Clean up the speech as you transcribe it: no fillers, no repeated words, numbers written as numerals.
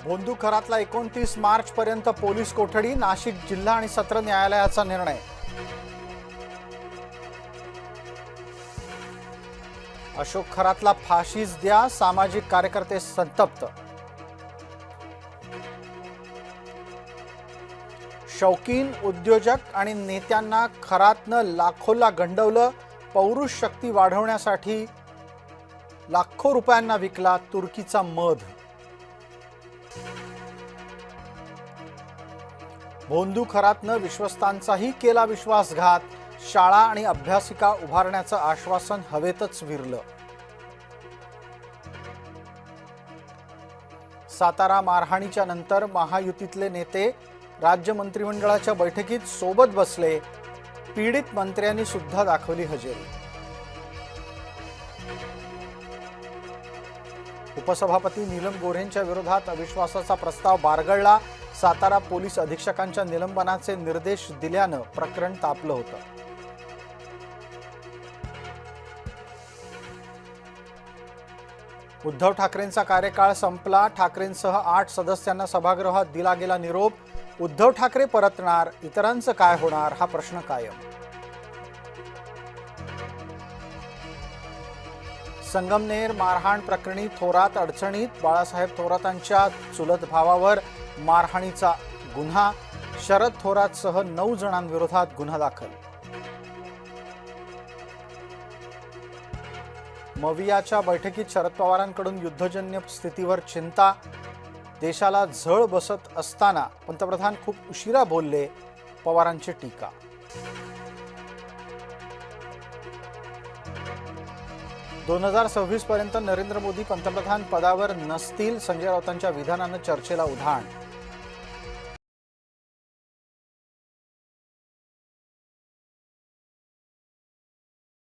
भोंदू खरातला 29 मार्च पर्यंत पोलीस कोठडी, नाशिक जिल्हा आणि सत्र न्यायालयाचा निर्णय। अशोक खरातला फाशीच द्या, सामाजिक कार्यकर्ते संतप्त। शौकीन उद्योजक आणि नेत्यांना खरातनं लाखोला गंडवलं, पौरुष शक्ती वाढवण्यासाठी लाखो रुपयांना विकला तुर्कीचा मध। भोंदू खरातनं विश्वस्तांचाही केला विश्वासघात, शाळा आणि अभ्यासिका उभारण्याचं आश्वासन हवेतच विरलं। सातारा मारहाणीच्या नंतर महायुतीतले नेते राज्य मंत्रिमंडळाच्या बैठकीत सोबत बसले, पीडित मंत्र्यांनी सुद्धा दाखवली हजेरी। उपसभापती नीलम गोऱ्हेंच्या विरोधात अविश्वासाचा प्रस्ताव बारगळला, सातारा पोलीस अधीक्षकांच्या निलंबनाचे निर्देश दिल्यानं प्रकरण तापलं होतं। उद्धव ठाकरेंचा कार्यकाळ संपला, ठाकरेंसह 8 सदस्यांना सभागृहात दिला गेला निरोप। उद्धव ठाकरे परतणार, इतरांचं काय होणार हा प्रश्न कायम। संगमनेर मारहाण प्रकरणी थोरात अडचणीत, बाळासाहेब थोरातांच्या चुलत भावावर मारहाणीचा गुन्हा, शरद थोरातसह 9 जणांविरोधात गुन्हा दाखल। मवियाच्या बैठकीत शरद पवारांकडून युद्धजन्य स्थितीवर चिंता, देशाला झळ बसत असताना पंतप्रधान खूप उशिरा बोलले, पवारांची टीका। दोन 2026 पर्यंत नरेंद्र मोदी पंतप्रधान पदावर नसतील, संजय राऊतांच्या विधानानं चर्चेला उधाण।